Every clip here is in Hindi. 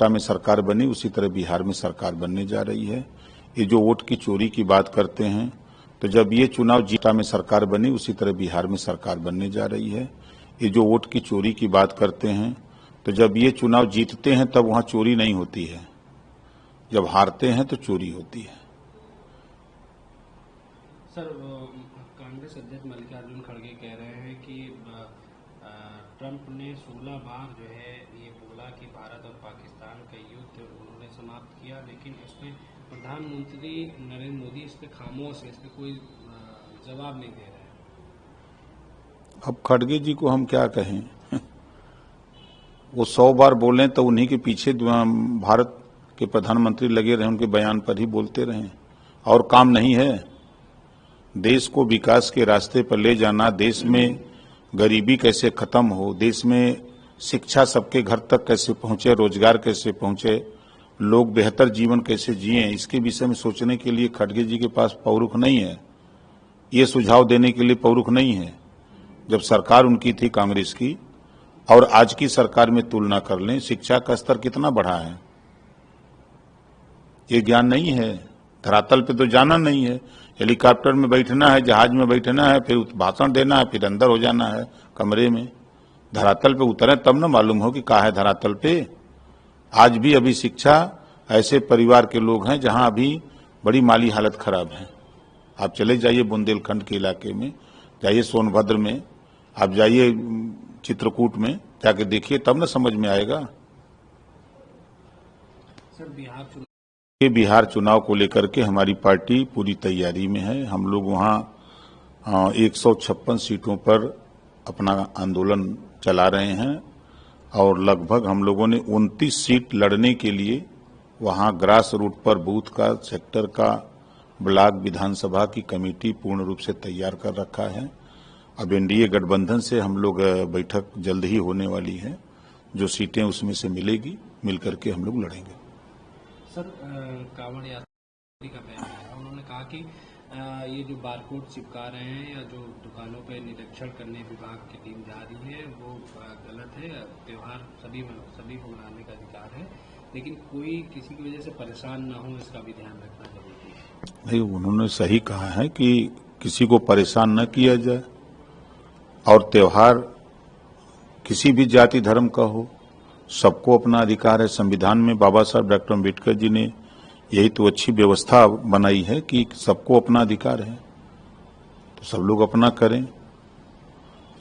महाराष्ट्र में सरकार बनी उसी तरह बिहार में सरकार बनने जा रही है। ये जो वोट की चोरी की बात करते हैं, तो जब ये चुनाव जीता में सरकार बनी उसी तरह बिहार में सरकार बनने जा रही है। ये जो वोट की चोरी की बात करते हैं, तो जब ये चुनाव जीतते हैं तब वहां चोरी नहीं होती है, जब हारते हैं तो चोरी होती है। सर, कांग्रेस अध्यक्ष मल्लिकार्जुन खड़गे कह रहे हैं कि ट्रंप ने 16 बार जो है ये बोला कि भारत और पाकिस्तान का युद्ध उन्होंने समाप्त किया, लेकिन उसमें प्रधानमंत्री नरेंद्र मोदी इस पर खामोश है, इस पर कोई जवाब नहीं दे रहे हैं। अब खड़गे जी को हम क्या कहें, वो 100 बार बोलें तो उन्हीं के पीछे भारत के प्रधानमंत्री लगे रहे, उनके बयान पर ही बोलते रहे, और काम नहीं है। देश को विकास के रास्ते पर ले जाना, देश में गरीबी कैसे खत्म हो, देश में शिक्षा सबके घर तक कैसे पहुंचे, रोजगार कैसे पहुंचे, लोग बेहतर जीवन कैसे जिए, इसके विषय में सोचने के लिए खड़गे जी के पास पौरुख नहीं है, ये सुझाव देने के लिए पौरुख नहीं है। जब सरकार उनकी थी कांग्रेस की और आज की सरकार में तुलना कर लें, शिक्षा का स्तर कितना बढ़ा है, ये ज्ञान नहीं है। धरातल पे तो जाना नहीं है, हेलीकॉप्टर में बैठना है, जहाज में बैठना है, फिर भाषण देना है, फिर अंदर हो जाना है कमरे में। धरातल पे उतरे तब न मालूम हो कि कहाँ है धरातल पे। आज भी अभी शिक्षा ऐसे परिवार के लोग हैं जहां अभी बड़ी माली हालत खराब है। आप चले जाइए बुंदेलखंड के इलाके में, जाइए सोनभद्र में, आप जाइए चित्रकूट में, जाके देखिए तब न समझ में आएगा। सर, बिहार चुनाव को लेकर के हमारी पार्टी पूरी तैयारी में है। हम लोग वहां 156 सीटों पर अपना आंदोलन चला रहे हैं और लगभग हम लोगों ने 29 सीट लड़ने के लिए वहां ग्रास रूट पर बूथ का, सेक्टर का, ब्लॉक, विधानसभा की कमेटी पूर्ण रूप से तैयार कर रखा है। अब एनडीए गठबंधन से हम लोग बैठक जल्द ही होने वाली है, जो सीटें उसमें से मिलेगी, मिलकर के हम लोग लड़ेंगे। सर, कांवड़ यात्रा का बयान आया, उन्होंने कहा कि ये जो बारकोड चिपका रहे हैं या जो दुकानों पे निरीक्षण करने विभाग की टीम जा रही है वो गलत है। त्योहार सभी को मनाने का अधिकार है, लेकिन कोई किसी की वजह से परेशान ना हो, इसका भी ध्यान रखना जरूरी है। नहीं, उन्होंने सही कहा है कि किसी को परेशान न किया जाए, और त्योहार किसी भी जाति धर्म का हो, सबको अपना अधिकार है। संविधान में बाबा साहब डॉक्टर अम्बेडकर जी ने यही तो अच्छी व्यवस्था बनाई है कि सबको अपना अधिकार है, तो सब लोग अपना करें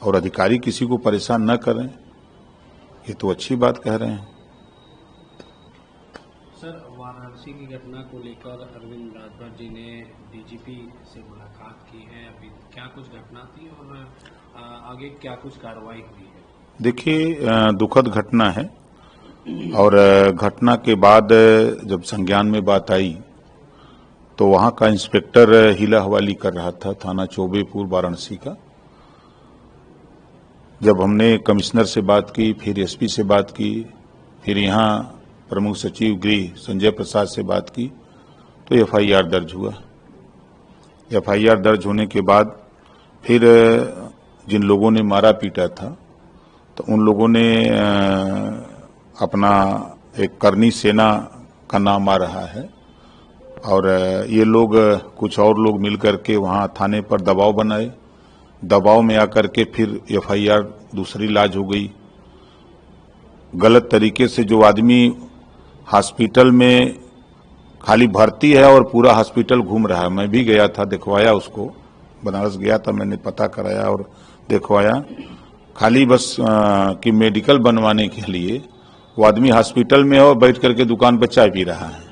और अधिकारी किसी को परेशान न करें, ये तो अच्छी बात कह रहे हैं। सर, वाराणसी की घटना को लेकर अरविंद राजभर जी ने डीजीपी से मुलाकात की है, अभी क्या कुछ घटना थी और आगे क्या कुछ कार्रवाई हुई है? देखिए, दुखद घटना है और घटना के बाद जब संज्ञान में बात आई तो वहां का इंस्पेक्टर हीला हवाली कर रहा था, थाना चौबेपुर वाराणसी का। जब हमने कमिश्नर से बात की, फिर एसपी से बात की, फिर यहां प्रमुख सचिव गृह संजय प्रसाद से बात की, तो एफआईआर दर्ज हुआ। एफआईआर दर्ज होने के बाद फिर जिन लोगों ने मारा पीटा था तो उन लोगों ने अपना एक करनी सेना का नाम आ रहा है, और ये लोग कुछ और लोग मिलकर के वहां थाने पर दबाव बनाए। दबाव में आकर के फिर एफआईआर दूसरी लाज हो गई। गलत तरीके से जो आदमी हॉस्पिटल में खाली भर्ती है और पूरा हॉस्पिटल घूम रहा है, मैं भी गया था, दिखवाया उसको, बनारस गया था, मैंने पता कराया और दिखवाया। खाली बस कि मेडिकल बनवाने के लिए वो आदमी हॉस्पिटल में है और बैठ करके दुकान पर चाय पी रहा है।